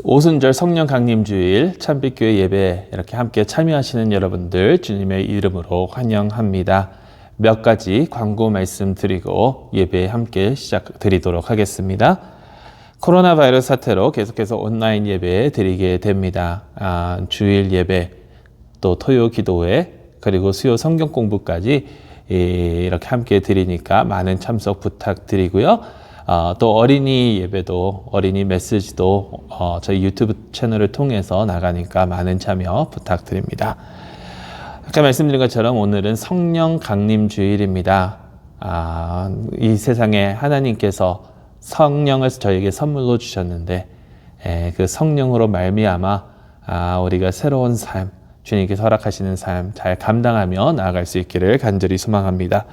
오순절 성령 강림주일 참빛교회 예배 이렇게 함께 참여하시는 여러분들 주님의 이름으로 환영합니다. 몇 가지 광고 말씀드리고 예배 함께 시작 드리도록 하겠습니다. 코로나 바이러스 사태로 계속해서 온라인 예배 드리게 됩니다. 주일 예배, 또 토요 기도회, 그리고 수요 성경 공부까지 이렇게 함께 드리니까 많은 참석 부탁드리고요. 또 어린이 예배도, 어린이 메시지도 저희 유튜브 채널을 통해서 나가니까 많은 참여 부탁드립니다. 아까 말씀드린 것처럼 오늘은 성령 강림 주일입니다. 이 세상에 하나님께서 성령을 저에게 선물로 주셨는데 그 성령으로 말미암아 우리가 새로운 삶, 주님께서 허락하시는 삶 잘 감당하며 나아갈 수 있기를 간절히 소망합니다.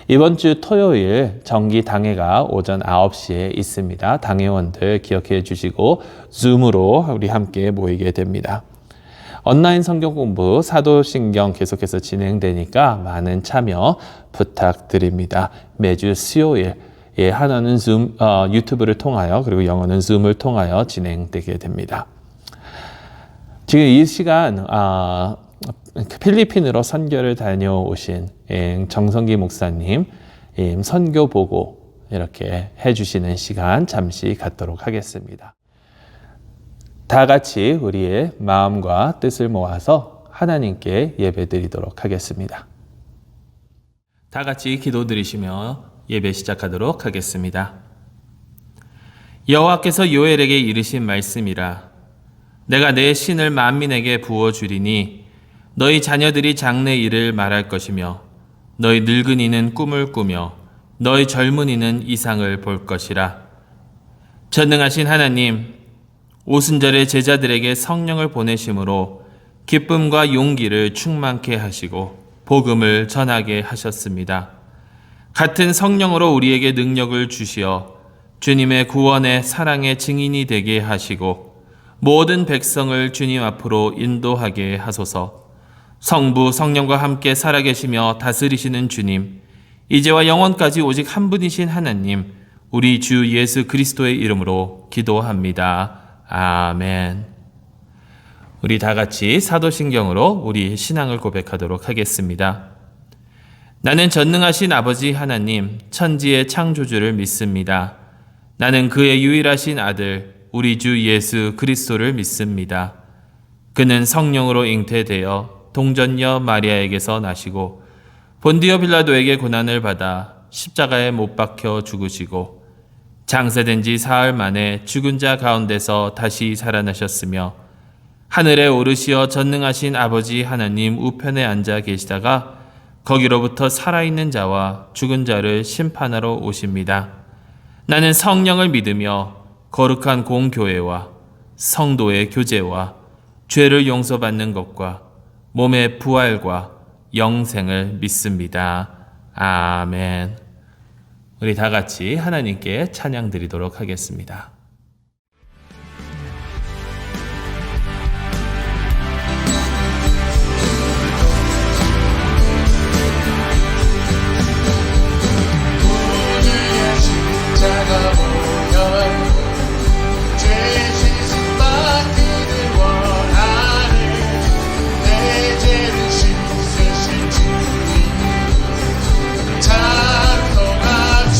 이번 주 토요일 정기 당회가 오전 9시에 있습니다. 당회원들 기억해 주시고 줌으로 우리 함께 모이게 됩니다. 온라인 성경 공부 사도신경 계속해서 진행되니까 많은 참여 부탁드립니다. 매주 수요일 하나는 유튜브를 통하여 그리고 영어는 줌을 통하여 진행되게 됩니다. 지금 이 시간 필리핀으로 선교를 다녀오신 정성기 목사님 선교 보고 이렇게 해주시는 시간 잠시 갖도록 하겠습니다. 다 같이 우리의 마음과 뜻을 모아서 하나님께 예배드리도록 하겠습니다. 다 같이 기도드리시며 예배 시작하도록 하겠습니다. 여호와께서 요엘에게 이르신 말씀이라. 내가 내 신을 만민에게 부어주리니 너희 자녀들이 장래 일을 말할 것이며 너희 늙은이는 꿈을 꾸며 너희 젊은이는 이상을 볼 것이라. 전능하신 하나님, 오순절에 제자들에게 성령을 보내심으로 기쁨과 용기를 충만케 하시고 복음을 전하게 하셨습니다. 같은 성령으로 우리에게 능력을 주시어 주님의 구원의 사랑의 증인이 되게 하시고 모든 백성을 주님 앞으로 인도하게 하소서. 성부 성령과 함께 살아계시며 다스리시는 주님, 이제와 영원까지 오직 한 분이신 하나님, 우리 주 예수 그리스도의 이름으로 기도합니다. 아멘. 우리 다 같이 사도신경으로 우리 신앙을 고백하도록 하겠습니다. 나는 전능하신 아버지 하나님, 천지의 창조주를 믿습니다. 나는 그의 유일하신 아들, 우리 주 예수 그리스도를 믿습니다. 그는 성령으로 잉태되어 동전녀 마리아에게서 나시고 본디오 빌라도에게 고난을 받아 십자가에 못 박혀 죽으시고 장사된 지 사흘 만에 죽은 자 가운데서 다시 살아나셨으며 하늘에 오르시어 전능하신 아버지 하나님 우편에 앉아 계시다가 거기로부터 살아있는 자와 죽은 자를 심판하러 오십니다. 나는 성령을 믿으며 거룩한 공교회와 성도의 교제와 죄를 용서받는 것과 몸의 부활과 영생을 믿습니다. 아멘. 우리 다 같이 하나님께 찬양 드리도록 하겠습니다. 찬송합시다.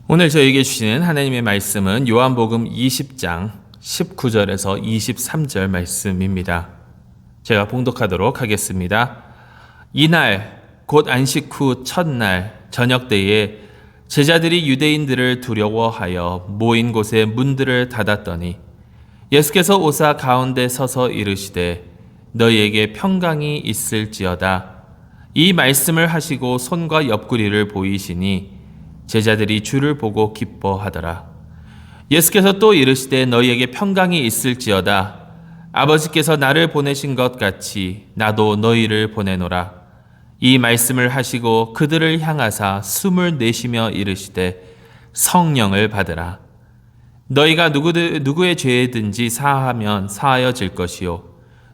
오늘 저에게 주시는 하나님의 말씀은 요한복음 20장 19절에서 23절 말씀입니다. 제가 봉독하도록 하겠습니다. 이날 곧 안식 후 첫날 저녁 때에 제자들이 유대인들을 두려워하여 모인 곳에 문들을 닫았더니 예수께서 오사 가운데 서서 이르시되 너희에게 평강이 있을지어다. 이 말씀을 하시고 손과 옆구리를 보이시니 제자들이 주를 보고 기뻐하더라. 예수께서 또 이르시되 너희에게 평강이 있을지어다. 아버지께서 나를 보내신 것 같이 나도 너희를 보내노라. 이 말씀을 하시고 그들을 향하사 숨을 내쉬며 이르시되 성령을 받으라. 너희가 누구의 죄든지 사하면 사하여질 것이요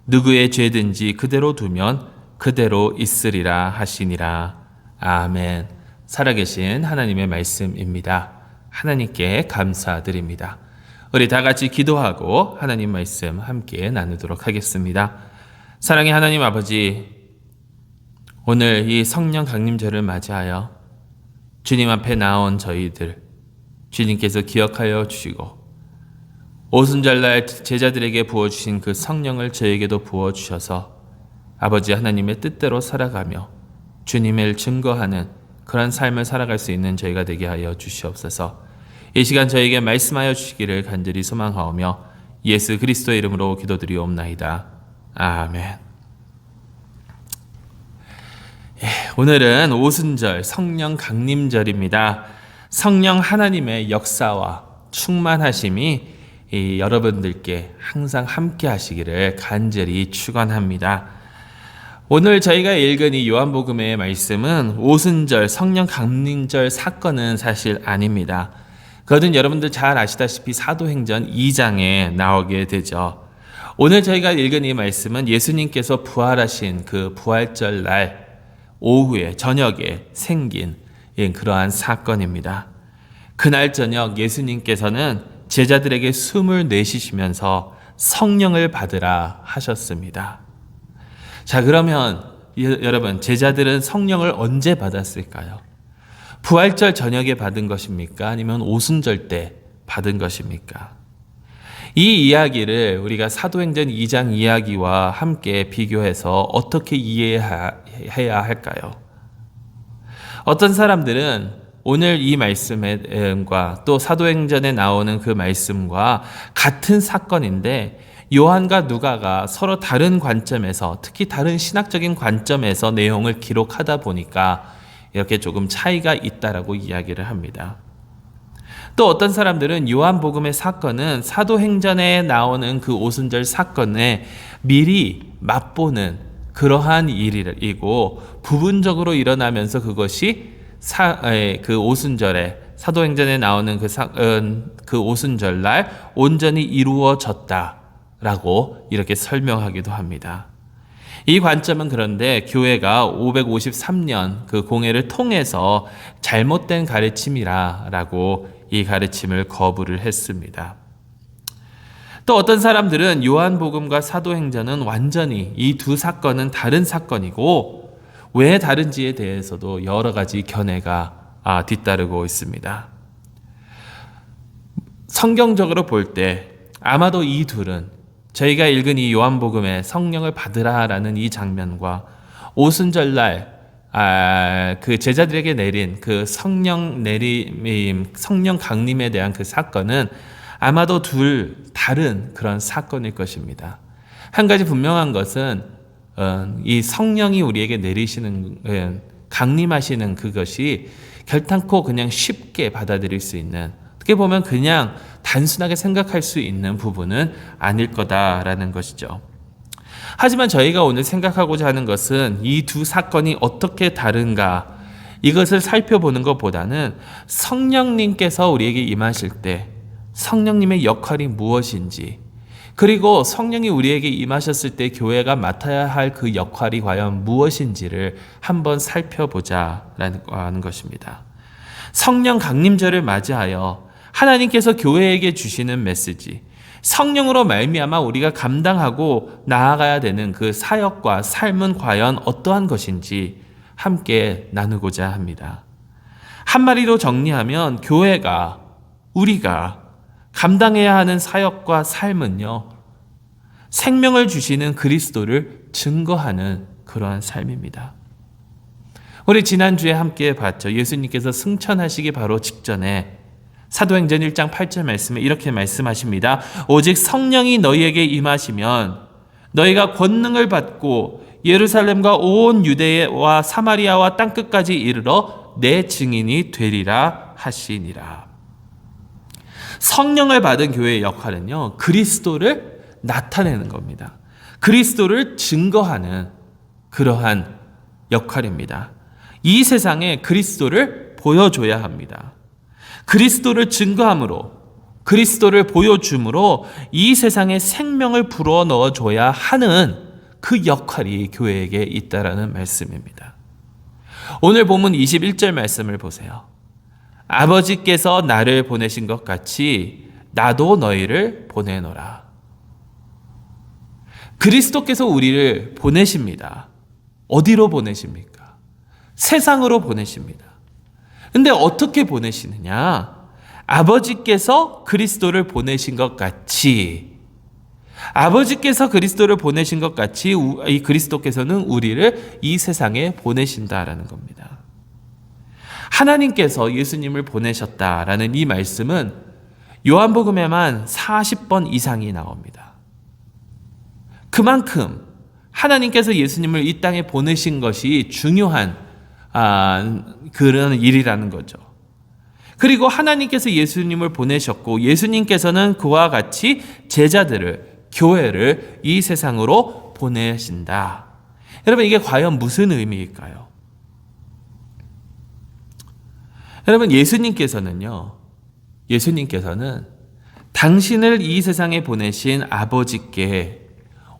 누구의 죄든지 그대로 두면 그대로 있으리라 하시니라. 아멘. 살아계신 하나님의 말씀입니다. 하나님께 감사드립니다. 우리 다 같이 기도하고 하나님 말씀 함께 나누도록 하겠습니다. 사랑의 하나님 아버지, 오늘 이 성령 강림절을 맞이하여 주님 앞에 나온 저희들 주님께서 기억하여 주시고 오순절날 제자들에게 부어주신 그 성령을 저에게도 부어주셔서 아버지 하나님의 뜻대로 살아가며 주님을 증거하는 그런 삶을 살아갈 수 있는 저희가 되게 하여 주시옵소서. 이 시간 저에게 말씀하여 주시기를 간절히 소망하오며 예수 그리스도의 이름으로 기도드리옵나이다. 아멘. 오늘은 오순절 성령 강림절입니다. 성령 하나님의 역사와 충만하심이 여러분들께 항상 함께 하시기를 간절히 축원합니다. 오늘 저희가 읽은 이 요한복음의 말씀은 오순절 성령 강림절 사건은 사실 아닙니다. 그것은 여러분들 잘 아시다시피 사도행전 2장에 나오게 되죠. 오늘 저희가 읽은 이 말씀은 예수님께서 부활하신 그 부활절 날 오후에 저녁에 생긴 그러한 사건입니다. 그날 저녁 예수님께서는 제자들에게 숨을 내쉬시면서 성령을 받으라 하셨습니다. 자, 그러면 여러분, 제자들은 성령을 언제 받았을까요? 부활절 저녁에 받은 것입니까? 아니면 오순절 때 받은 것입니까? 이 이야기를 우리가 사도행전 2장 이야기와 함께 비교해서 어떻게 이해해야 할까요? 어떤 사람들은 오늘 이 말씀과 또 사도행전에 나오는 그 말씀과 같은 사건인데 요한과 누가가 서로 다른 관점에서, 특히 다른 신학적인 관점에서 내용을 기록하다 보니까 이렇게 조금 차이가 있다라고 이야기를 합니다. 또 어떤 사람들은 요한복음의 사건은 사도행전에 나오는 그 오순절 사건에 미리 맛보는 그러한 일이고 부분적으로 일어나면서 그것이 그 오순절에 사도행전에 나오는 그 오순절 날 온전히 이루어졌다라고 이렇게 설명하기도 합니다. 이 관점은 그런데 교회가 553년 그 공회를 통해서 잘못된 가르침이라고 이 가르침을 거부를 했습니다. 또 어떤 사람들은 요한복음과 사도행전은 완전히 이 두 사건은 다른 사건이고 왜 다른지에 대해서도 여러 가지 견해가 뒤따르고 있습니다. 성경적으로 볼 때 아마도 이 둘은 저희가 읽은 이 요한복음의 성령을 받으라라는 이 장면과 오순절날 그 제자들에게 내린 그 성령 강림에 대한 그 사건은 아마도 둘 다른 그런 사건일 것입니다. 한 가지 분명한 것은 이 성령이 우리에게 내리시는 강림하시는 그것이 결탄코 그냥 쉽게 받아들일 수 있는, 어떻게 보면 그냥 단순하게 생각할 수 있는 부분은 아닐 거다라는 것이죠. 하지만 저희가 오늘 생각하고자 하는 것은 이 두 사건이 어떻게 다른가, 이것을 살펴보는 것보다는 성령님께서 우리에게 임하실 때 성령님의 역할이 무엇인지, 그리고 성령이 우리에게 임하셨을 때 교회가 맡아야 할 그 역할이 과연 무엇인지를 한번 살펴보자라는 하는 것입니다. 성령 강림절을 맞이하여 하나님께서 교회에게 주시는 메시지, 성령으로 말미암아 우리가 감당하고 나아가야 되는 그 사역과 삶은 과연 어떠한 것인지 함께 나누고자 합니다. 한마디로 정리하면 교회가, 우리가 감당해야 하는 사역과 삶은요, 생명을 주시는 그리스도를 증거하는 그러한 삶입니다. 우리 지난주에 함께 봤죠. 예수님께서 승천하시기 바로 직전에 사도행전 1장 8절 말씀에 이렇게 말씀하십니다. 오직 성령이 너희에게 임하시면 너희가 권능을 받고 예루살렘과 온 유대와 사마리아와 땅끝까지 이르러 내 증인이 되리라 하시니라. 성령을 받은 교회의 역할은요, 그리스도를 나타내는 겁니다. 그리스도를 증거하는 그러한 역할입니다. 이 세상에 그리스도를 보여줘야 합니다. 그리스도를 증거함으로, 그리스도를 보여줌으로 이 세상에 생명을 불어넣어 줘야 하는 그 역할이 교회에게 있다라는 말씀입니다. 오늘 본문 21절 말씀을 보세요. 아버지께서 나를 보내신 것 같이 나도 너희를 보내노라. 그리스도께서 우리를 보내십니다. 어디로 보내십니까? 세상으로 보내십니다. 근데 어떻게 보내시느냐? 아버지께서 그리스도를 보내신 것 같이, 아버지께서 그리스도를 보내신 것 같이 이 그리스도께서는 우리를 이 세상에 보내신다라는 겁니다. 하나님께서 예수님을 보내셨다라는 이 말씀은 요한복음에만 40번 이상이 나옵니다. 그만큼 하나님께서 예수님을 이 땅에 보내신 것이 중요한 그런 일이라는 거죠. 그리고 하나님께서 예수님을 보내셨고 예수님께서는 그와 같이 제자들을, 교회를 이 세상으로 보내신다. 여러분, 이게 과연 무슨 의미일까요? 여러분, 예수님께서는 당신을 이 세상에 보내신 아버지께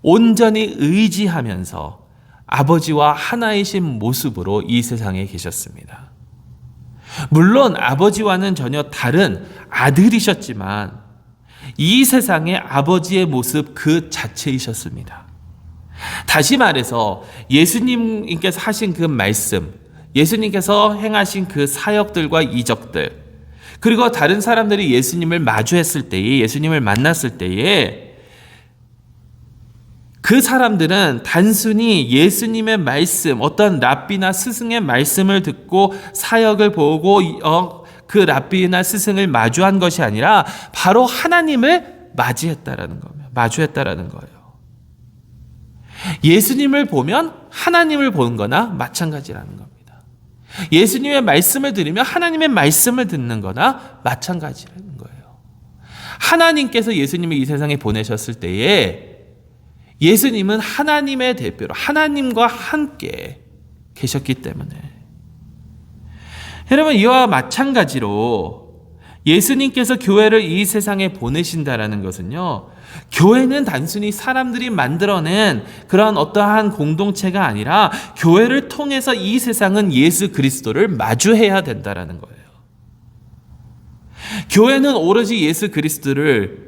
온전히 의지하면서 아버지와 하나이신 모습으로 이 세상에 계셨습니다. 물론 아버지와는 전혀 다른 아들이셨지만 이 세상의 아버지의 모습 그 자체이셨습니다. 다시 말해서 예수님께서 하신 그 말씀, 예수님께서 행하신 그 사역들과 이적들, 그리고 다른 사람들이 예수님을 마주했을 때에, 예수님을 만났을 때에 그 사람들은 단순히 예수님의 말씀, 어떤 랍비나 스승의 말씀을 듣고 사역을 보고 그 랍비나 스승을 마주한 것이 아니라 바로 하나님을 마주했다라는 거예요. 예수님을 보면 하나님을 보는 거나 마찬가지라는 겁니다. 예수님의 말씀을 들으며 하나님의 말씀을 듣는 거나 마찬가지라는 거예요. 하나님께서 예수님을 이 세상에 보내셨을 때에 예수님은 하나님의 대표로 하나님과 함께 계셨기 때문에, 여러분, 이와 마찬가지로 예수님께서 교회를 이 세상에 보내신다라는 것은요, 교회는 단순히 사람들이 만들어낸 그런 어떠한 공동체가 아니라 교회를 통해서 이 세상은 예수 그리스도를 마주해야 된다라는 거예요. 교회는 오로지 예수 그리스도를,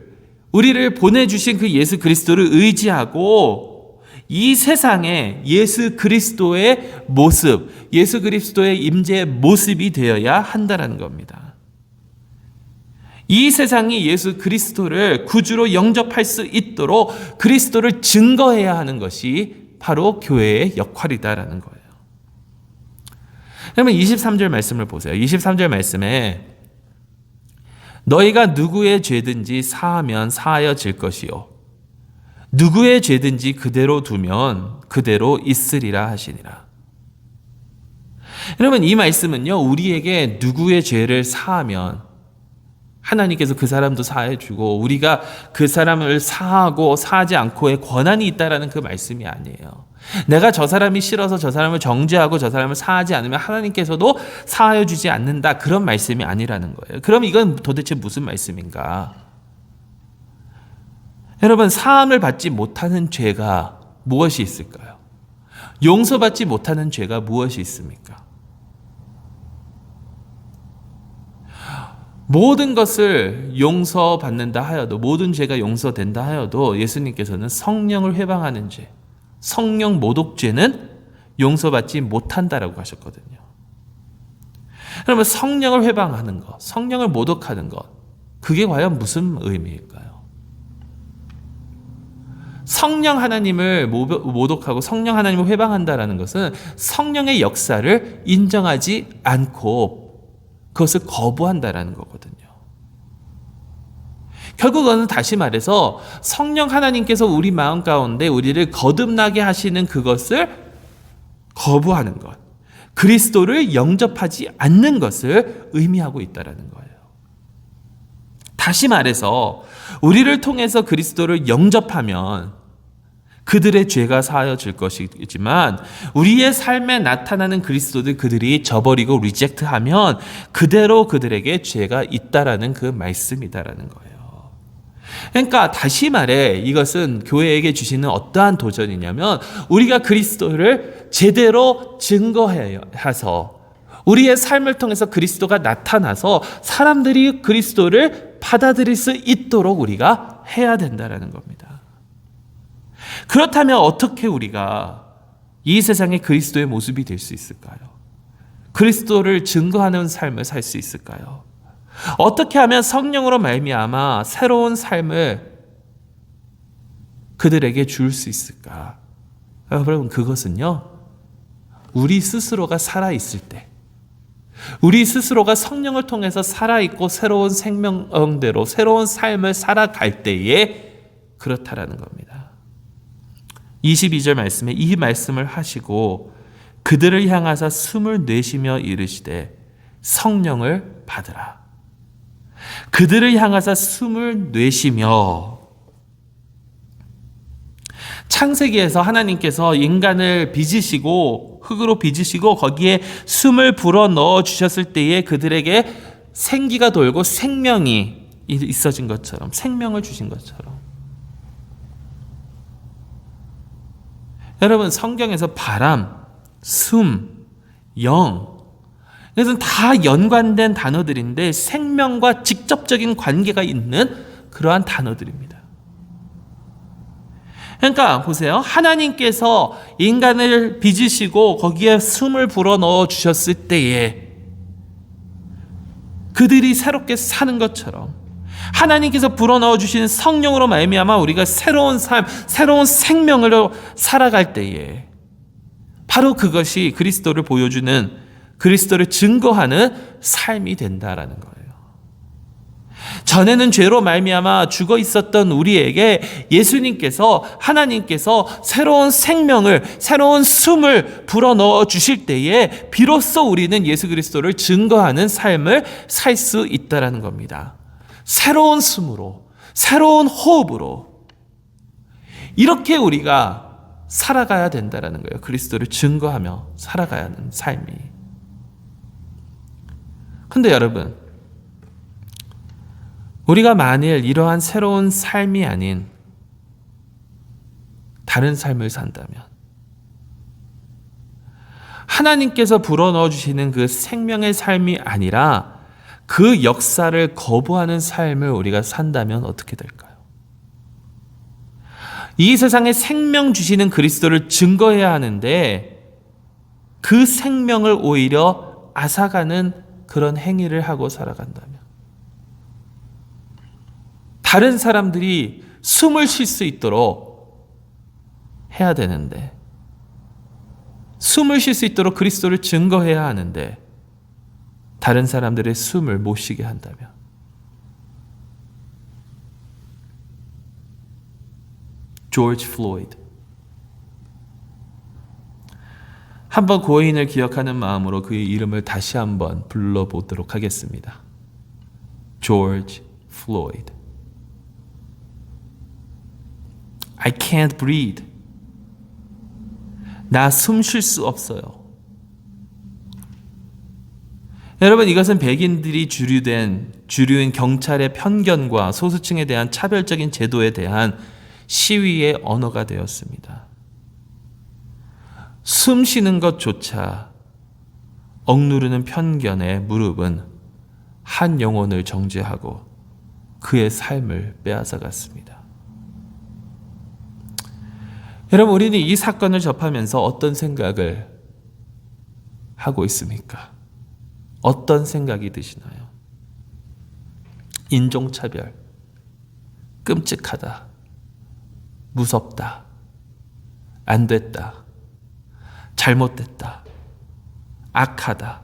우리를 보내주신 그 예수 그리스도를 의지하고 이 세상에 예수 그리스도의 모습, 예수 그리스도의 임재의 모습이 되어야 한다는 겁니다. 이 세상이 예수 그리스도를 구주로 영접할 수 있도록 그리스도를 증거해야 하는 것이 바로 교회의 역할이다라는 거예요. 그러면 23절 말씀을 보세요. 23절 말씀에 너희가 누구의 죄든지 사하면 사하여질 것이요 누구의 죄든지 그대로 두면 그대로 있으리라 하시니라. 여러분, 이 말씀은요, 우리에게 누구의 죄를 사하면 하나님께서 그 사람도 사해 주고 우리가 그 사람을 사하고 사하지 않고의 권한이 있다라는 그 말씀이 아니에요. 내가 저 사람이 싫어서 저 사람을 정죄하고 저 사람을 사하지 않으면 하나님께서도 사하여 주지 않는다, 그런 말씀이 아니라는 거예요. 그럼 이건 도대체 무슨 말씀인가? 여러분, 사함을 받지 못하는 죄가 무엇이 있을까요? 용서받지 못하는 죄가 무엇이 있습니까? 모든 것을 용서받는다 하여도, 모든 죄가 용서된다 하여도 예수님께서는 성령을 회방하는 죄, 성령 모독죄는 용서받지 못한다라고 하셨거든요. 그러면 성령을 회방하는 것, 성령을 모독하는 것, 그게 과연 무슨 의미일까요? 성령 하나님을 모독하고 성령 하나님을 회방한다라는 것은 성령의 역사를 인정하지 않고 그것을 거부한다라는 거거든요. 결국은 다시 말해서 성령 하나님께서 우리 마음 가운데 우리를 거듭나게 하시는 그것을 거부하는 것, 그리스도를 영접하지 않는 것을 의미하고 있다는 거예요. 다시 말해서 우리를 통해서 그리스도를 영접하면 그들의 죄가 사하여질 것이지만 우리의 삶에 나타나는 그리스도들 그들이 저버리고 리젝트하면 그대로 그들에게 죄가 있다라는 그 말씀이다라는 거예요. 그러니까 다시 말해 이것은 교회에게 주시는 어떠한 도전이냐면 우리가 그리스도를 제대로 증거해서 우리의 삶을 통해서 그리스도가 나타나서 사람들이 그리스도를 받아들일 수 있도록 우리가 해야 된다라는 겁니다. 그렇다면 어떻게 우리가 이 세상에 그리스도의 모습이 될 수 있을까요? 그리스도를 증거하는 삶을 살 수 있을까요? 어떻게 하면 성령으로 말미암아 새로운 삶을 그들에게 줄 수 있을까? 여러분, 그것은요, 우리 스스로가 살아있을 때, 우리 스스로가 성령을 통해서 살아있고 새로운 생명대로 새로운 삶을 살아갈 때에 그렇다라는 겁니다. 22절 말씀에 이 말씀을 하시고 그들을 향하사 숨을 내쉬며 이르시되 성령을 받으라. 그들을 향하사 숨을 내쉬며, 창세기에서 하나님께서 인간을 빚으시고 흙으로 빚으시고 거기에 숨을 불어 넣어 주셨을 때에 그들에게 생기가 돌고 생명이 있어진 것처럼, 생명을 주신 것처럼, 여러분, 성경에서 바람, 숨, 영, 이것은 다 연관된 단어들인데 생명과 직접적인 관계가 있는 그러한 단어들입니다. 그러니까 보세요. 하나님께서 인간을 빚으시고 거기에 숨을 불어넣어 주셨을 때에 그들이 새롭게 사는 것처럼 하나님께서 불어넣어 주시는 성령으로 말미암아 우리가 새로운 삶, 새로운 생명으로 살아갈 때에 바로 그것이 그리스도를 보여주는, 그리스도를 증거하는 삶이 된다라는 거예요. 전에는 죄로 말미암아 죽어 있었던 우리에게 예수님께서, 하나님께서 새로운 생명을, 새로운 숨을 불어넣어 주실 때에 비로소 우리는 예수 그리스도를 증거하는 삶을 살 수 있다라는 겁니다. 새로운 숨으로, 새로운 호흡으로 이렇게 우리가 살아가야 된다라는 거예요. 그리스도를 증거하며 살아가야 하는 삶이. 근데 여러분, 우리가 만일 이러한 새로운 삶이 아닌 다른 삶을 산다면, 하나님께서 불어넣어 주시는 그 생명의 삶이 아니라 그 역사를 거부하는 삶을 우리가 산다면 어떻게 될까요? 이 세상에 생명 주시는 그리스도를 증거해야 하는데 그 생명을 오히려 앗아가는 그런 행위를 하고 살아간다면, 다른 사람들이 숨을 쉴 수 있도록 해야 되는데, 숨을 쉴 수 있도록 그리스도를 증거해야 하는데 다른 사람들의 숨을 못 쉬게 한다면, 조지 플로이드. 한번 고인을 기억하는 마음으로 그의 이름을 다시 한번 불러보도록 하겠습니다. 조지 플로이드. I can't breathe. 나 숨 쉴 수 없어요. 여러분, 이것은 백인들이 주류인 경찰의 편견과 소수층에 대한 차별적인 제도에 대한 시위의 언어가 되었습니다. 숨 쉬는 것조차 억누르는 편견의 무릎은 한 영혼을 정죄하고 그의 삶을 빼앗아갔습니다. 여러분, 우리는 이 사건을 접하면서 어떤 생각을 하고 있습니까? 어떤 생각이 드시나요? 인종차별, 끔찍하다, 무섭다, 안 됐다, 잘못됐다, 악하다.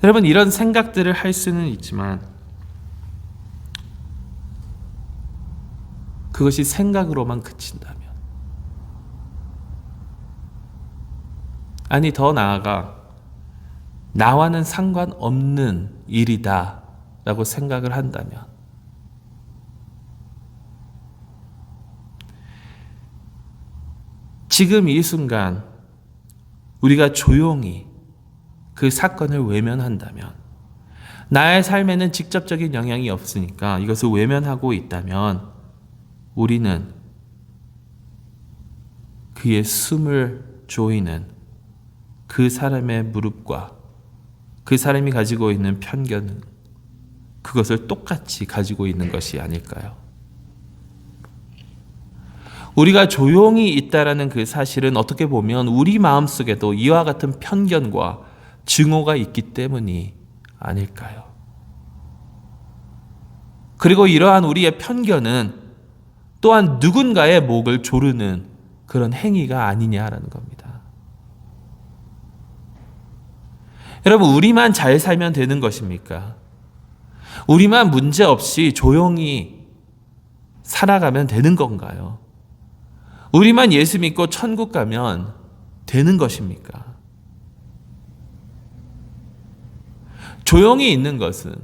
여러분, 이런 생각들을 할 수는 있지만 그것이 생각으로만 그친다면, 아니 더 나아가 나와는 상관없는 일이다 라고 생각을 한다면, 지금 이 순간 우리가 조용히 그 사건을 외면한다면, 나의 삶에는 직접적인 영향이 없으니까 이것을 외면하고 있다면, 우리는 그의 숨을 조이는 그 사람의 무릎과 그 사람이 가지고 있는 편견은 그것을 똑같이 가지고 있는 것이 아닐까요? 우리가 조용히 있다라는 그 사실은 어떻게 보면 우리 마음속에도 이와 같은 편견과 증오가 있기 때문이 아닐까요? 그리고 이러한 우리의 편견은 또한 누군가의 목을 조르는 그런 행위가 아니냐라는 겁니다. 여러분, 우리만 잘 살면 되는 것입니까? 우리만 문제 없이 조용히 살아가면 되는 건가요? 우리만 예수 믿고 천국 가면 되는 것입니까? 조용히 있는 것은,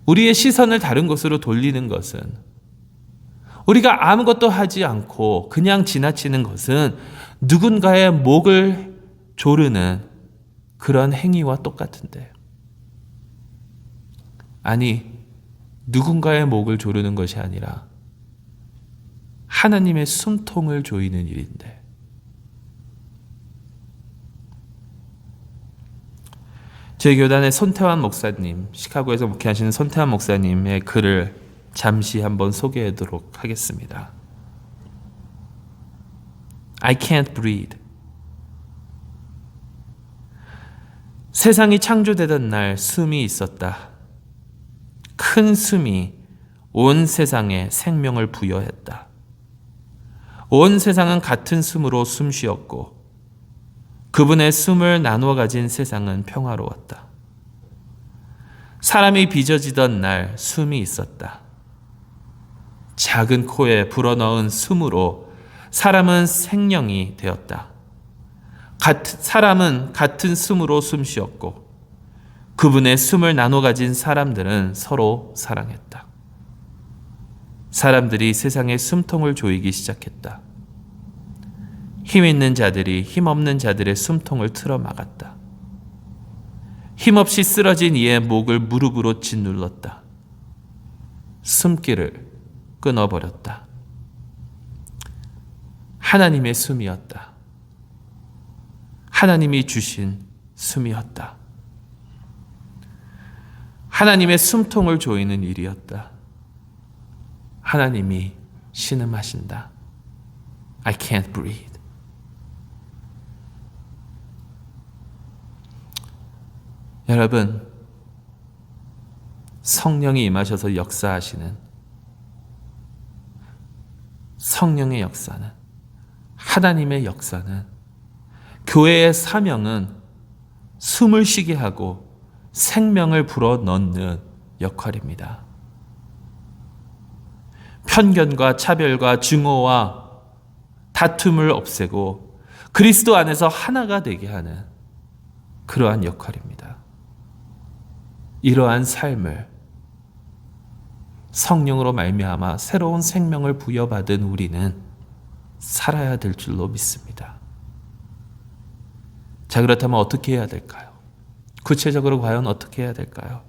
우리의 시선을 다른 곳으로 돌리는 것은, 우리가 아무것도 하지 않고 그냥 지나치는 것은 누군가의 목을 조르는 그런 행위와 똑같은데, 아니, 누군가의 목을 조르는 것이 아니라 하나님의 숨통을 조이는 일인데, 저희 교단의 손태환 목사님, 시카고에서 목회하시는 손태환 목사님의 글을 잠시 한번 소개하도록 하겠습니다. I can't breathe. 세상이 창조되던 날 숨이 있었다. 큰 숨이 온 세상에 생명을 부여했다. 온 세상은 같은 숨으로 숨 쉬었고 그분의 숨을 나누어 가진 세상은 평화로웠다. 사람이 빚어지던 날 숨이 있었다. 작은 코에 불어넣은 숨으로 사람은 생명이 되었다. 사람은 같은 숨으로 숨쉬었고 그분의 숨을 나눠 가진 사람들은 서로 사랑했다. 사람들이 세상의 숨통을 조이기 시작했다. 힘 있는 자들이 힘 없는 자들의 숨통을 틀어 막았다. 힘없이 쓰러진 이의 목을 무릎으로 짓눌렀다. 숨길을 끊어버렸다. 하나님의 숨이었다. 하나님이 주신 숨이었다. 하나님의 숨통을 조이는 일이었다. 하나님이 신음하신다. I can't breathe. 여러분, 성령이 임하셔서 역사하시는 성령의 역사는, 하나님의 역사는, 교회의 사명은 숨을 쉬게 하고 생명을 불어넣는 역할입니다. 편견과 차별과 증오와 다툼을 없애고 그리스도 안에서 하나가 되게 하는 그러한 역할입니다. 이러한 삶을 성령으로 말미암아 새로운 생명을 부여받은 우리는 살아야 될 줄로 믿습니다. 자, 그렇다면 어떻게 해야 될까요? 구체적으로 과연 어떻게 해야 될까요?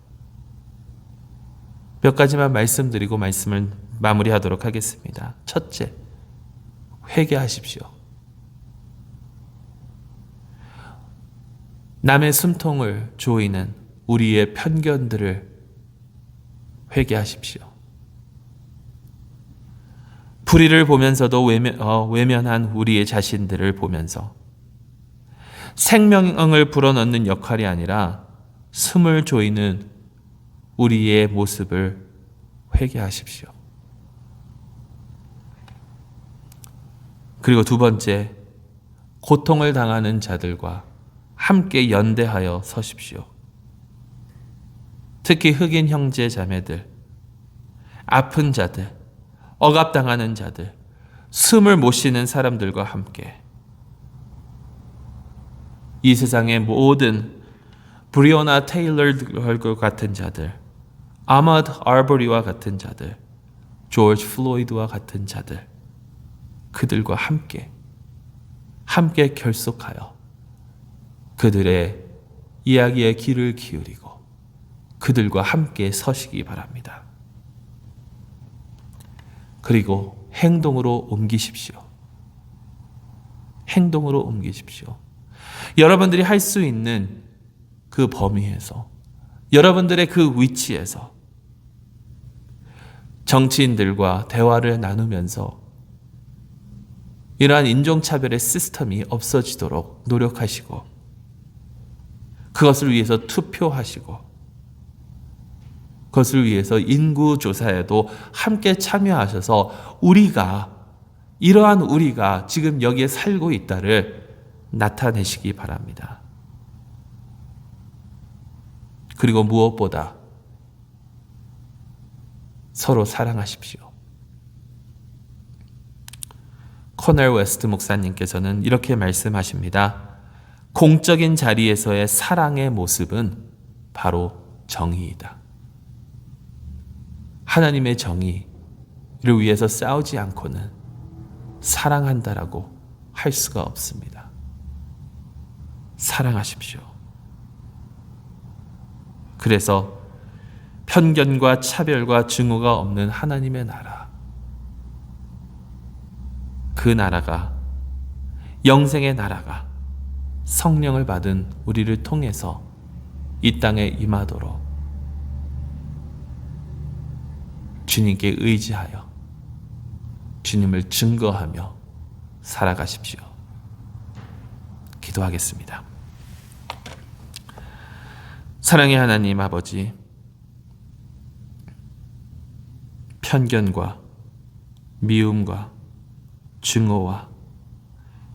몇 가지만 말씀드리고 말씀을 마무리하도록 하겠습니다. 첫째, 회개하십시오. 남의 숨통을 조이는 우리의 편견들을 회개하십시오. 불의를 보면서도 외면한 우리의 자신들을 보면서 생명을 불어넣는 역할이 아니라 숨을 조이는 우리의 모습을 회개하십시오. 그리고 두 번째, 고통을 당하는 자들과 함께 연대하여 서십시오. 특히 흑인 형제 자매들, 아픈 자들, 억압당하는 자들, 숨을 못 쉬는 사람들과 함께 이 세상의 모든 브리오나 테일러 같은 자들, 아마드 아버리와 같은 자들, 조지 플로이드와 같은 자들, 그들과 함께 결속하여 그들의 이야기에 귀를 기울이고 그들과 함께 서시기 바랍니다. 그리고 행동으로 옮기십시오. 행동으로 옮기십시오. 여러분들이 할 수 있는 그 범위에서, 여러분들의 그 위치에서 정치인들과 대화를 나누면서 이러한 인종차별의 시스템이 없어지도록 노력하시고 그것을 위해서 투표하시고 그것을 위해서 인구조사에도 함께 참여하셔서 이러한 우리가 지금 여기에 살고 있다를 나타내시기 바랍니다. 그리고 무엇보다 서로 사랑하십시오. 코넬 웨스트 목사님께서는 이렇게 말씀하십니다. 공적인 자리에서의 사랑의 모습은 바로 정의이다. 하나님의 정의를 위해서 싸우지 않고는 사랑한다라고 할 수가 없습니다. 사랑하십시오. 그래서 편견과 차별과 증오가 없는 하나님의 나라, 그 나라가, 영생의 나라가 성령을 받은 우리를 통해서 이 땅에 임하도록 주님께 의지하여 주님을 증거하며 살아가십시오. 기도하겠습니다. 사랑의 하나님 아버지, 편견과 미움과 증오와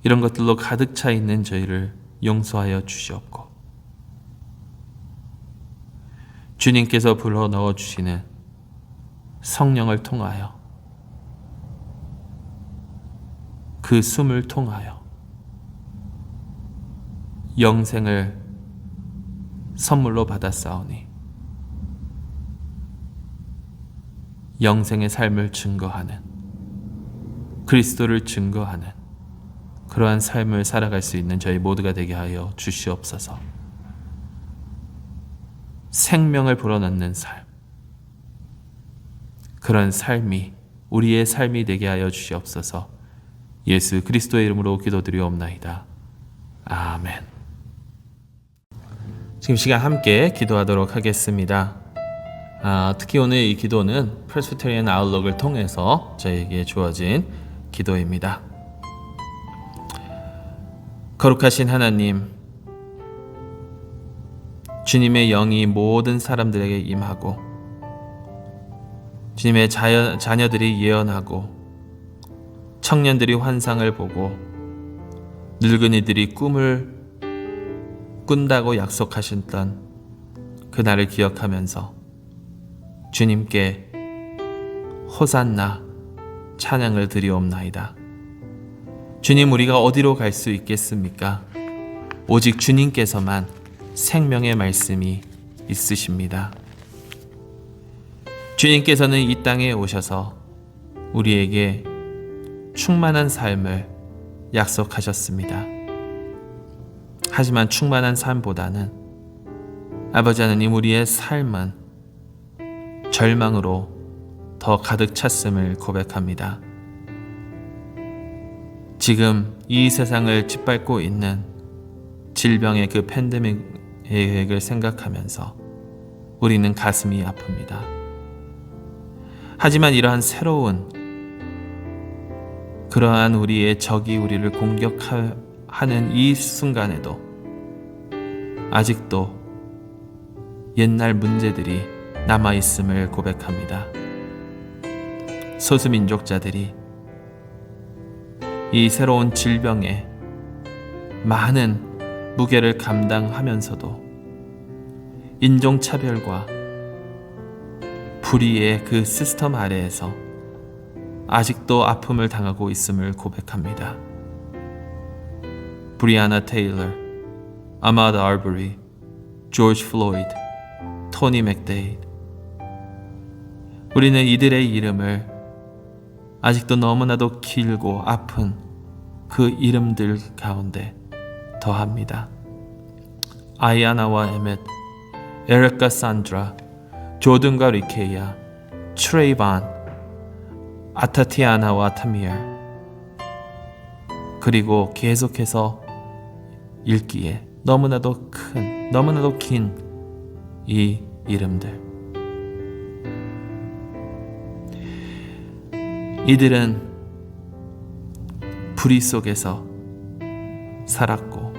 이런 것들로 가득 차 있는 저희를 용서하여 주시옵고 주님께서 불어넣어 주시는 성령을 통하여, 그 숨을 통하여 영생을 선물로 받았사오니 영생의 삶을 증거하는, 그리스도를 증거하는 그러한 삶을 살아갈 수 있는 저희 모두가 되게 하여 주시옵소서. 생명을 불어넣는 삶, 그런 삶이 우리의 삶이 되게 하여 주시옵소서. 예수 그리스도의 이름으로 기도드리옵나이다. 아멘. 지금 시간 함께 기도하도록 하겠습니다. 특히 오늘 이 기도는 프레스비테리안 아웃룩을 통해서 저에게 주어진 기도입니다. 거룩하신 하나님, 주님의 영이 모든 사람들에게 임하고 주님의 자녀들이 예언하고 청년들이 환상을 보고 늙은이들이 꿈을 꾼다고 약속하셨던 그날을 기억하면서 주님께 호산나 찬양을 드리옵나이다. 주님, 우리가 어디로 갈 수 있겠습니까? 오직 주님께서만 생명의 말씀이 있으십니다. 주님께서는 이 땅에 오셔서 우리에게 충만한 삶을 약속하셨습니다. 하지만 충만한 삶보다는 아버지 하나님, 우리의 삶은 절망으로 더 가득 찼음을 고백합니다. 지금 이 세상을 짓밟고 있는 질병의 그 팬데믹을 생각하면서 우리는 가슴이 아픕니다. 하지만 이러한 새로운 그러한 우리의 적이 우리를 공격하는 이 순간에도 아직도 옛날 문제들이 남아있음을 고백합니다. 소수민족자들이 이 새로운 질병에 많은 무게를 감당하면서도 인종차별과 불의의 그 시스템 아래에서 아직도 아픔을 당하고 있음을 고백합니다. 브리아나 테일러, 아마드 알버리, 조지 플로이드, 토니 맥데이드, 우리는 이들의 이름을 아직도 너무나도 길고 아픈 그 이름들 가운데 더합니다. 아이아나와 에멧, 에릭과 산드라, 조든과 리케이아, 트레이반, 아타티아나와 타미엘, 그리고 계속해서 읽기에 너무나도 큰, 너무나도 긴 이 이름들. 이들은 불의 속에서 살았고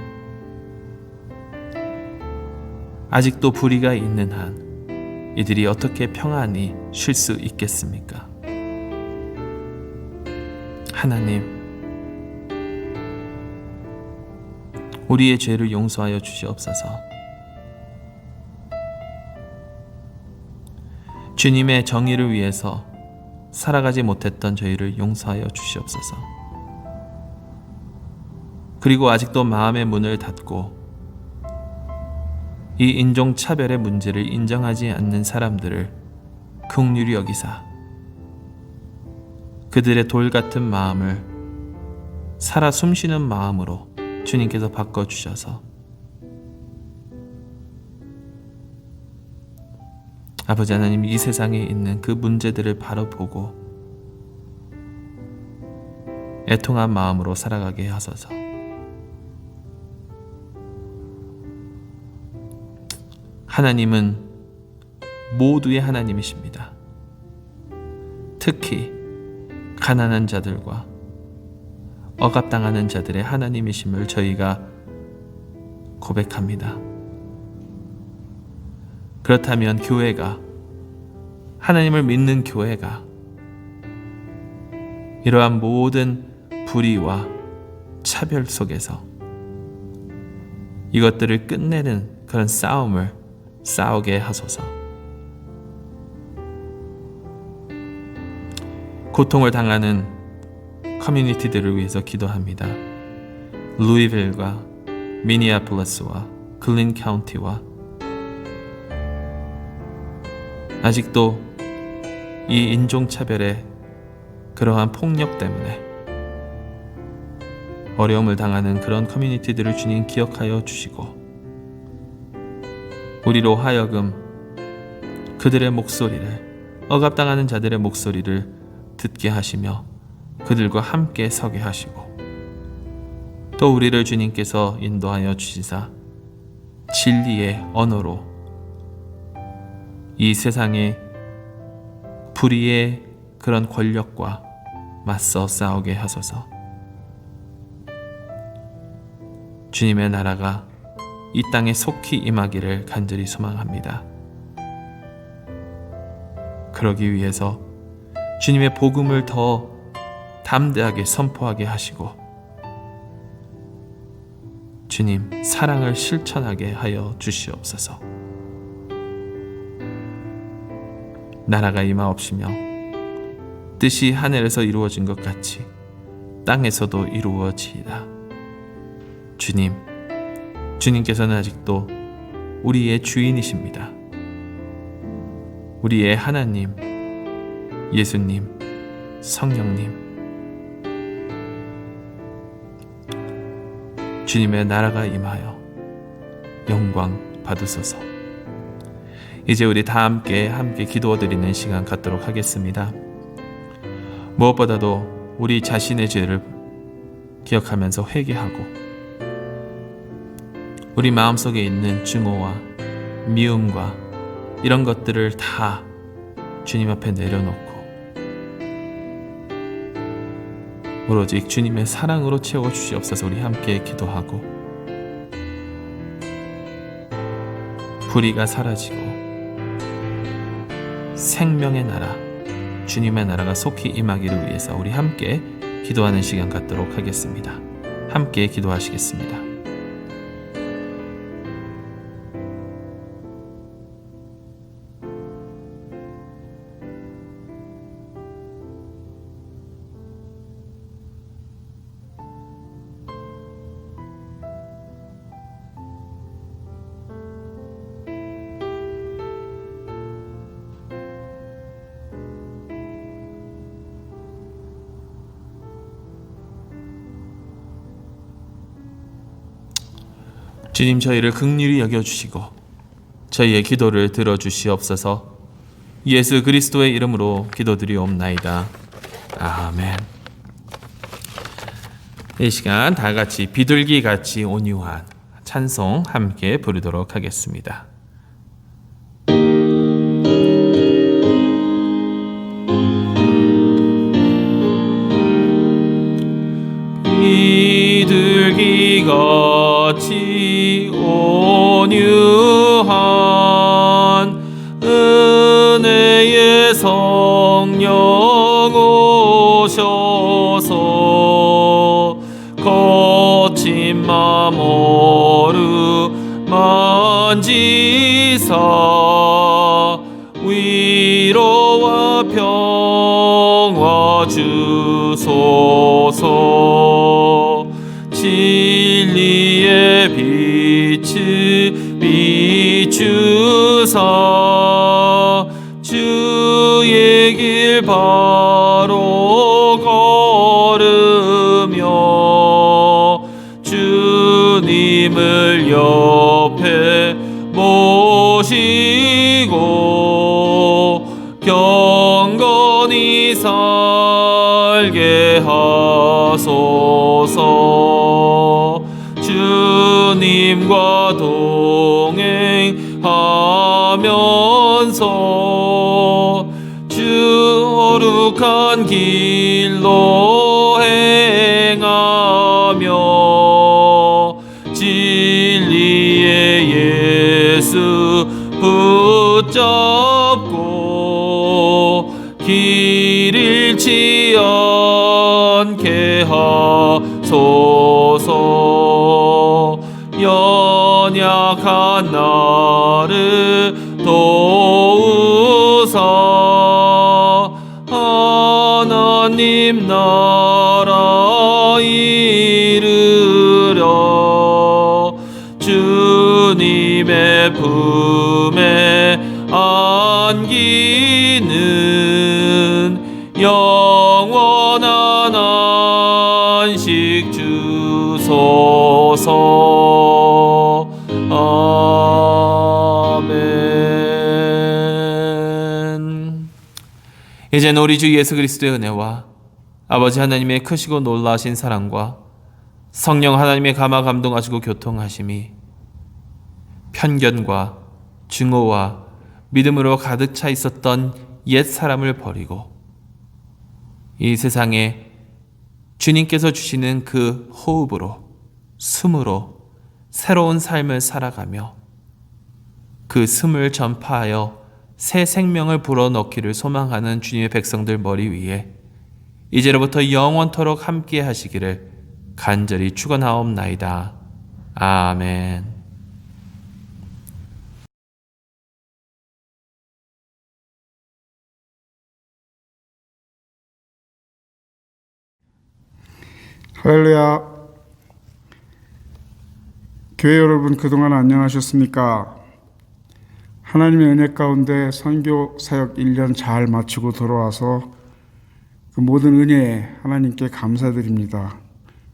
아직도 불의가 있는 한 이들이 어떻게 평안히 쉴 수 있겠습니까? 하나님, 우리의 죄를 용서하여 주시옵소서. 주님의 정의를 위해서 살아가지 못했던 저희를 용서하여 주시옵소서. 그리고 아직도 마음의 문을 닫고 이 인종차별의 문제를 인정하지 않는 사람들을 긍휼히 여기사 그들의 돌 같은 마음을 살아 숨쉬는 마음으로 주님께서 바꿔주셔서 아버지 하나님, 이 세상에 있는 그 문제들을 바로 보고 애통한 마음으로 살아가게 하소서. 하나님은 모두의 하나님이십니다. 특히 가난한 자들과 억압당하는 자들의 하나님이심을 저희가 고백합니다. 그렇다면 교회가, 하나님을 믿는 교회가 이러한 모든 불의와 차별 속에서 이것들을 끝내는 그런 싸움을 싸우게 하소서. 고통을 당하는 커뮤니티들을 위해서 기도합니다. 루이빌과 미니애폴리스와 클린 카운티와 아직도 이 인종차별의 그러한 폭력 때문에 어려움을 당하는 그런 커뮤니티들을 주님 기억하여 주시고 우리로 하여금 그들의 목소리를 억압당하는 자들의 목소리를 듣게 하시며 그들과 함께 서게 하시고 또 우리를 주님께서 인도하여 주시사 진리의 언어로 이 세상의 불의의 그런 권력과 맞서 싸우게 하소서. 주님의 나라가 이 땅에 속히 임하기를 간절히 소망합니다. 그러기 위해서 주님의 복음을 더 담대하게 선포하게 하시고 주님 사랑을 실천하게 하여 주시옵소서. 나라가 임하옵시며 뜻이 하늘에서 이루어진 것 같이 땅에서도 이루어지이다. 주님께서는 아직도 우리의 주인이십니다. 우리의 하나님, 예수님, 성령님, 주님의 나라가 임하여 영광 받으소서. 이제 우리 다 함께 기도드리는 시간 갖도록 하겠습니다. 무엇보다도 우리 자신의 죄를 기억하면서 회개하고 우리 마음속에 있는 증오와 미움과 이런 것들을 다 주님 앞에 내려놓고 오로지 주님의 사랑으로 채워주시옵소서. 우리 함께 기도하고 불의가 사라지고 생명의 나라, 주님의 나라가 속히 임하기를 위해서 우리 함께 기도하는 시간 갖도록 하겠습니다. 함께 기도하시겠습니다. 주님, 저희를 긍휼히 여겨주시고 저희의 기도를 들어주시옵소서. 예수 그리스도의 이름으로 기도드리옵나이다. 아멘. 이 시간 다 같이 비둘기같이 온유한 찬송 함께 부르도록 하겠습니다. 비둘기같이 온유한 은혜의 성령 오셔서 거친 맘 어루만지사 위로와 평화 주소서. 진리의 빛을 비추사 주의 길 바로 걸으며 주님을 옆에 모시고 경건히 살게 하소서. 주님과 동행하면서 주 거룩한 길로 행하며 진리의 예수 붙잡고 길 잃지 않게 하소서. 연약한 나를 도우사 하나 주님 나라 이르려 주님의 품에 안기는 영원한 안식 주소서. 아멘. 이제는 우리 주 예수 그리스도의 은혜와 아버지 하나님의 크시고 놀라신 사랑과 성령 하나님의 감화 감동하시고 교통하심이 편견과 증오와 믿음으로 가득 차 있었던 옛 사람을 버리고 이 세상에 주님께서 주시는 그 호흡으로, 숨으로 새로운 삶을 살아가며 그 숨을 전파하여 새 생명을 불어넣기를 소망하는 주님의 백성들 머리 위에 이제로부터 영원토록 함께 하시기를 간절히 축원하옵나이다. 아멘. 할렐루야. 교회 여러분, 그동안 안녕하셨습니까? 하나님의 은혜 가운데 선교 사역 1년 잘 마치고 돌아와서 그 모든 은혜에 하나님께 감사드립니다.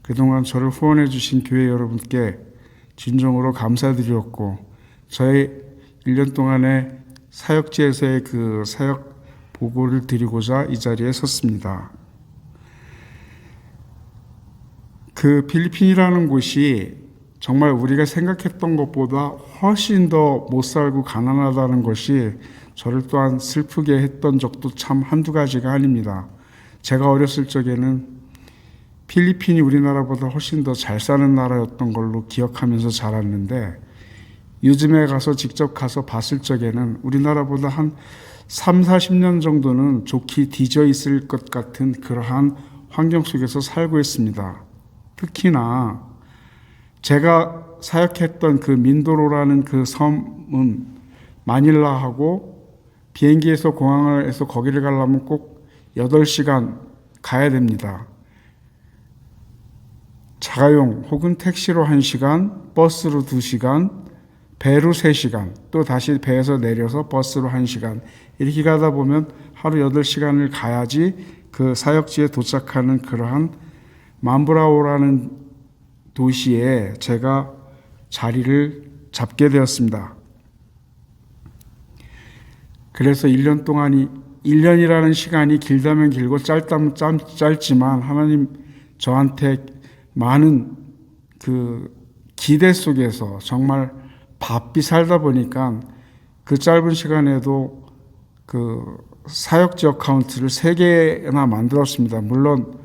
그동안 저를 후원해 주신 교회 여러분께 진정으로 감사드렸고, 저의 1년 동안의 사역지에서의 그 사역 보고를 드리고자 이 자리에 섰습니다. 그 필리핀이라는 곳이 정말 우리가 생각했던 것보다 훨씬 더 못 살고 가난하다는 것이 저를 또한 슬프게 했던 적도 참 한두 가지가 아닙니다. 제가 어렸을 적에는 필리핀이 우리나라보다 훨씬 더 잘 사는 나라였던 걸로 기억하면서 자랐는데, 요즘에 가서 직접 가서 봤을 적에는 우리나라보다 한 3, 40년 정도는 좋게 뒤져 있을 것 같은 그러한 환경 속에서 살고 있습니다. 특히나 제가 사역했던 그 민도로라는 그 섬은 마닐라하고 비행기에서 공항에서 거기를 가려면 꼭 8시간 가야 됩니다. 자가용 혹은 택시로 1시간, 버스로 2시간, 배로 3시간, 또 다시 배에서 내려서 버스로 1시간, 이렇게 가다 보면 하루 8시간을 가야지 그 사역지에 도착하는 그러한 만브라오라는 도시에 제가 자리를 잡게 되었습니다. 그래서 1년 동안이 1년이라는 시간이 길다면 길고 짧다면 짧지만 하나님 저한테 많은 그 기대 속에서 정말 바삐 살다 보니까 그 짧은 시간에도 그 사역지 어카운트를 3개나 만들었습니다. 물론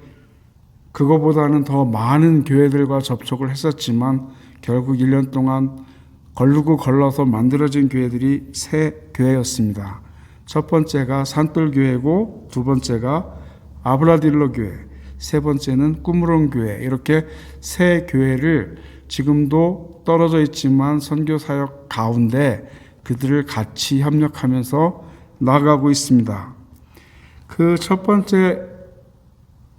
그거보다는 더 많은 교회들과 접촉을 했었지만 결국 1년 동안 걸르고 걸러서 만들어진 교회들이 3교회였습니다. 첫 번째가 산돌교회고, 두 번째가 아브라딜로 교회, 세 번째는 꾸무론 교회, 이렇게 3교회를 지금도 떨어져 있지만 선교 사역 가운데 그들을 같이 협력하면서 나아가고 있습니다. 그 첫 번째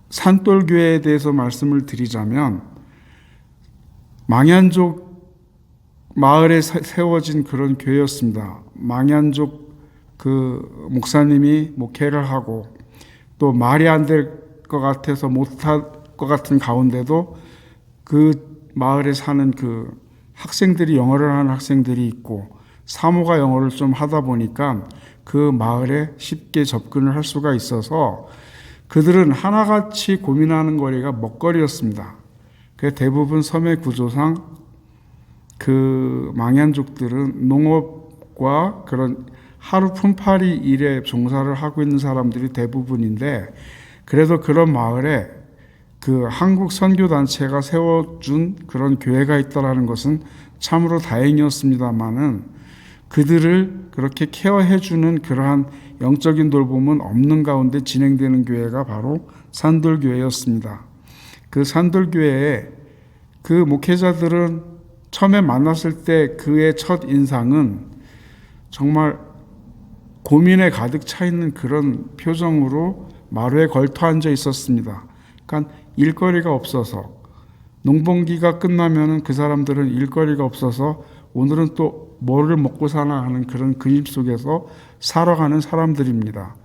산돌교회에 대해서 말씀을 드리자면, 망얀족 마을에 세워진 그런 교회였습니다. 망얀족 그 목사님이 목회를 하고, 또 말이 안 될 것 같아서 못할 것 같은 가운데도 그 마을에 사는 그 학생들이, 영어를 하는 학생들이 있고, 사모가 영어를 좀 하다 보니까 그 마을에 쉽게 접근을 할 수가 있어서 그들은 하나같이 고민하는 거리가 먹거리였습니다. 그 대부분 섬의 구조상 그 망얀족들은 농업과 그런 하루 품팔이 일에 종사를 하고 있는 사람들이 대부분인데, 그래도 그런 마을에 그 한국 선교단체가 세워준 그런 교회가 있다는 것은 참으로 다행이었습니다만은, 그들을 그렇게 케어해주는 그러한 영적인 돌봄은 없는 가운데 진행되는 교회가 바로 산돌교회였습니다. 그 산돌교회에 그 목회자들은 처음에 만났을 때 그의 첫 인상은 정말 고민에 가득 차 있는 그런 표정으로 마루에 걸터 앉아 있었습니다. 그러니까 일거리가 없어서, 농번기가 끝나면은 그 사람들은 일거리가 없어서 오늘은 또 뭐를 먹고 사나 하는 그런 그림 속에서 살아가는 사람들입니다.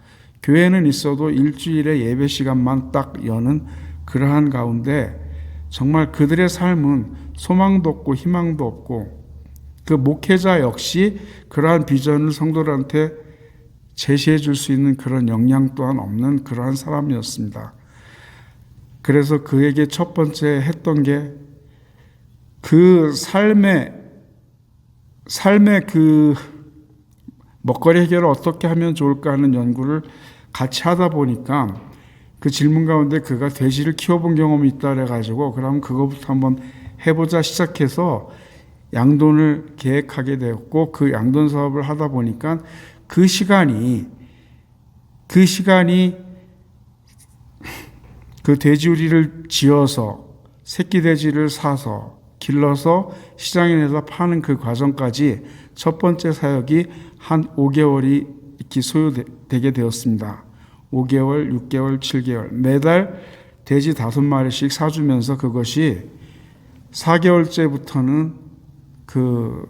교회는 있어도 일주일에 예배 시간만 딱 여는 그러한 가운데 정말 그들의 삶은 소망도 없고 희망도 없고, 그 목회자 역시 그러한 비전을 성도들한테 제시해 줄 수 있는 그런 역량 또한 없는 그러한 사람이었습니다. 그래서 그에게 첫 번째 했던 게 그 삶의 그 먹거리 해결을 어떻게 하면 좋을까 하는 연구를 같이 하다 보니까 그 질문 가운데 그가 돼지를 키워본 경험이 있다 그래가지고 그럼 그거부터 한번 해보자 시작해서 양돈을 계획하게 되었고, 그 양돈 사업을 하다 보니까 그 시간이 그 돼지우리를 지어서 새끼 돼지를 사서 길러서 시장에 내서 파는 그 과정까지 첫 번째 사역이 한 5개월이 이렇게 소요되게 되었습니다. 5개월, 6개월, 7개월 매달 돼지 5마리씩 사주면서 그것이 4개월째부터는 그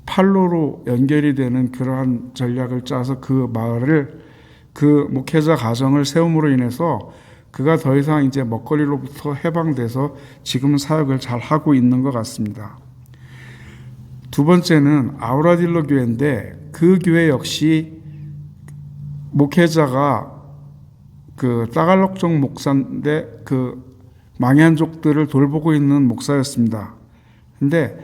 팔로로 연결이 되는 그러한 전략을 짜서 그 마을을, 그 목회자 가정을 세움으로 인해서 그가 더 이상 이제 먹거리로부터 해방돼서 지금은 사역을 잘 하고 있는 것 같습니다. 두 번째는 아우라딜로 교회인데, 그 교회 역시 목회자가 그 따갈록족 목사인데 그 망해한족들을 돌보고 있는 목사였습니다. 근데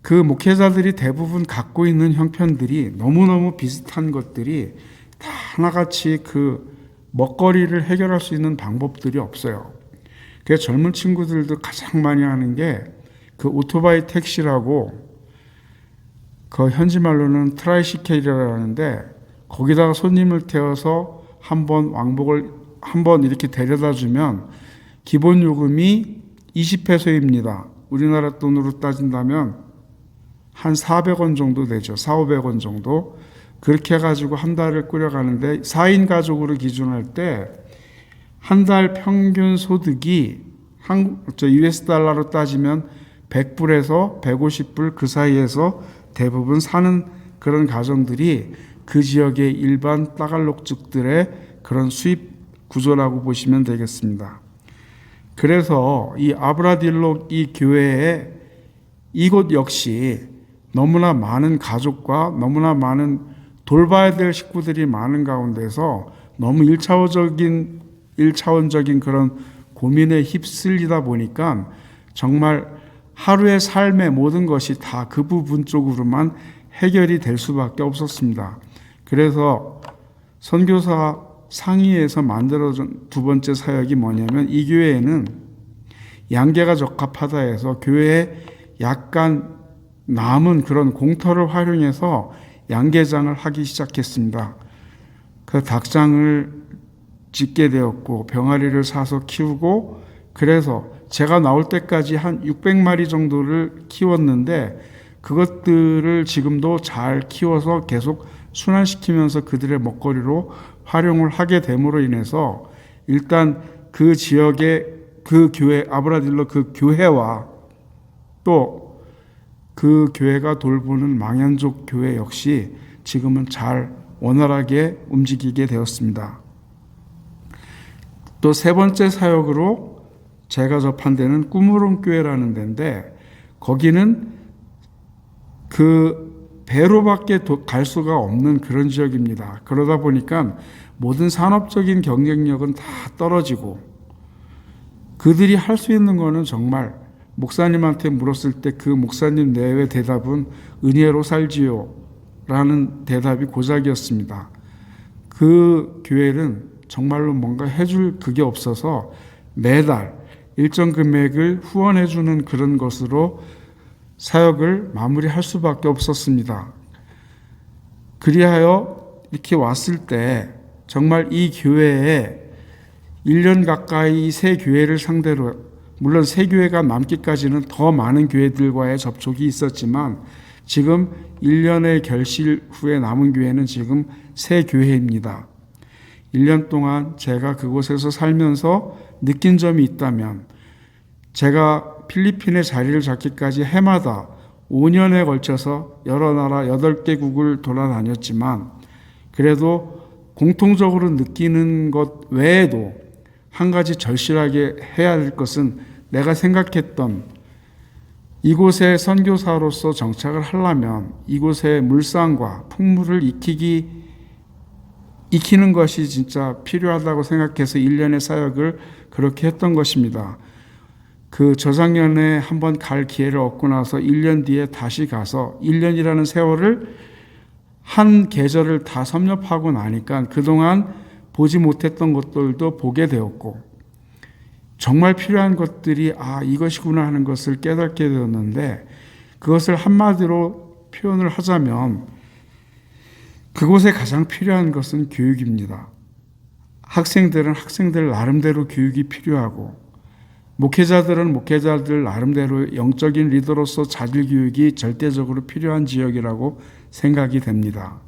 그 목회자들이 대부분 갖고 있는 형편들이 너무너무 비슷한 것들이 다 하나같이 그 먹거리를 해결할 수 있는 방법들이 없어요. 그래서 젊은 친구들도 가장 많이 하는 게 그 오토바이 택시라고, 그 현지 말로는 트라이시켈이라고 하는데, 거기다가 손님을 태워서 왕복을 한 번 이렇게 데려다 주면 기본 요금이 20페소입니다. 우리나라 돈으로 따진다면 한 400원 정도 되죠. 4,500원 정도. 그렇게 해가지고 한 달을 꾸려가는데, 4인 가족으로 기준할 때 한 달 평균 소득이 US 달러로 따지면 100불에서 150불 그 사이에서 대부분 사는 그런 가정들이 그 지역의 일반 따갈록족들의 그런 수입 구조라고 보시면 되겠습니다. 그래서 이 아브라딜로 이 교회에 이곳 역시 너무나 많은 가족과 너무나 많은 돌봐야 될 식구들이 많은 가운데서 너무 1차원적인 그런 고민에 휩쓸리다 보니까 정말 하루의 삶의 모든 것이 다 그 부분 쪽으로만 해결이 될 수밖에 없었습니다. 그래서 선교사 상의에서 만들어진 두 번째 사역이 뭐냐면, 이 교회에는 양계가 적합하다 해서 교회에 약간 남은 그런 공터를 활용해서 양계장을 하기 시작했습니다. 그 닭장을 짓게 되었고 병아리를 사서 키우고, 그래서 제가 나올 때까지 한 600마리 정도를 키웠는데 그것들을 지금도 잘 키워서 계속 순환시키면서 그들의 먹거리로 활용을 하게 됨으로 인해서 일단 그 지역의 그 교회, 아브라딜로 그 교회와 또 그 교회가 돌보는 망현족 교회 역시 지금은 잘 원활하게 움직이게 되었습니다. 또 세 번째 사역으로 제가 접한 데는 꾸무론 교회라는 데인데, 거기는 그 배로밖에 갈 수가 없는 그런 지역입니다. 그러다 보니까 모든 산업적인 경쟁력은 다 떨어지고, 그들이 할 수 있는 거는 정말 목사님한테 물었을 때 그 목사님 내외 대답은 은혜로 살지요 라는 대답이 고작이었습니다. 그 교회는 정말로 뭔가 해줄 그게 없어서 매달 일정 금액을 후원해 주는 그런 것으로 사역을 마무리할 수밖에 없었습니다. 그리하여 이렇게 왔을 때 정말 이 교회에 1년 가까이 새 교회를 상대로, 물론 새 교회가 남기까지는 더 많은 교회들과의 접촉이 있었지만 지금 1년의 결실 후에 남은 교회는 지금 새 교회입니다. 1년 동안 제가 그곳에서 살면서 느낀 점이 있다면, 제가 필리핀에 자리를 잡기까지 해마다 5년에 걸쳐서 여러 나라 8개국을 돌아다녔지만, 그래도 공통적으로 느끼는 것 외에도 한 가지 절실하게 해야 할 것은, 내가 생각했던 이곳의 선교사로서 정착을 하려면 이곳의 물상과 풍물을 익히는 것이 진짜 필요하다고 생각해서 1년의 사역을 그렇게 했던 것입니다. 그 저작년에 한번 갈 기회를 얻고 나서 1년 뒤에 다시 가서 1년이라는 세월을 한 계절을 다 섭렵하고 나니까 그동안 보지 못했던 것들도 보게 되었고, 정말 필요한 것들이 이것이구나 하는 것을 깨닫게 되었는데, 그것을 한마디로 표현을 하자면 그곳에 가장 필요한 것은 교육입니다. 학생들은 학생들 나름대로 교육이 필요하고, 목회자들은 목회자들 나름대로 영적인 리더로서 자질 교육이 절대적으로 필요한 지역이라고 생각이 됩니다.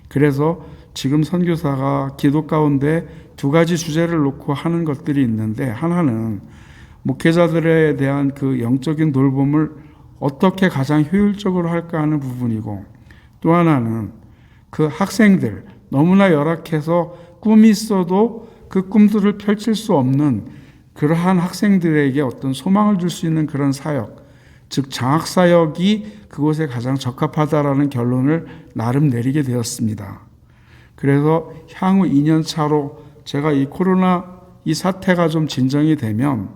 그래서 지금 선교사가 기도 가운데 2가지 주제를 놓고 하는 것들이 있는데, 하나는 목회자들에 대한 그 영적인 돌봄을 어떻게 가장 효율적으로 할까 하는 부분이고, 또 하나는 그 학생들, 너무나 열악해서 꿈이 있어도 그 꿈들을 펼칠 수 없는 그러한 학생들에게 어떤 소망을 줄 수 있는 그런 사역, 즉 장학사역이 그곳에 가장 적합하다라는 결론을 나름 내리게 되었습니다. 그래서 향후 2년 차로 제가 이 코로나 이 사태가 좀 진정이 되면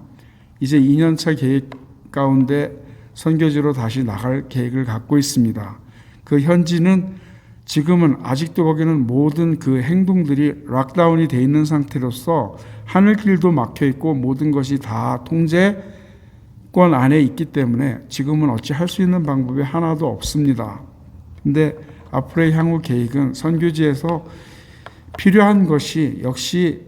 이제 2년 차 계획 가운데 선교지로 다시 나갈 계획을 갖고 있습니다. 그 현지는 지금은 아직도 거기는 모든 그 행동들이 락다운이 돼 있는 상태로서 하늘길도 막혀 있고 모든 것이 다 통제권 안에 있기 때문에 지금은 어찌 할 수 있는 방법이 하나도 없습니다. 근데 앞으로의 향후 계획은 선교지에서 필요한 것이 역시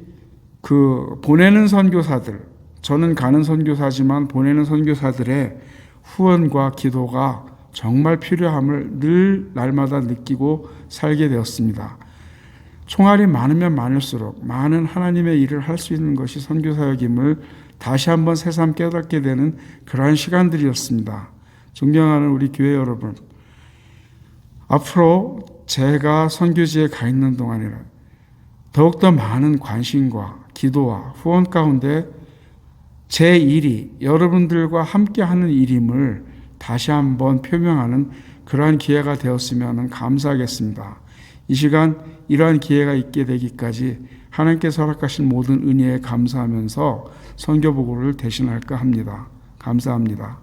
그 보내는 선교사들, 저는 가는 선교사지만 보내는 선교사들의 후원과 기도가 정말 필요함을 늘 날마다 느끼고 살게 되었습니다. 총알이 많으면 많을수록 많은 하나님의 일을 할 수 있는 것이 선교사역임을 다시 한번 새삼 깨닫게 되는 그러한 시간들이었습니다. 존경하는 우리 교회 여러분, 앞으로 제가 선교지에 가 있는 동안에는 더욱더 많은 관심과 기도와 후원 가운데 제 일이 여러분들과 함께하는 일임을 다시 한번 표명하는 그러한 기회가 되었으면 감사하겠습니다. 이 시간 이러한 기회가 있게 되기까지 하나님께서 허락하신 모든 은혜에 감사하면서 선교보고를 대신할까 합니다. 감사합니다.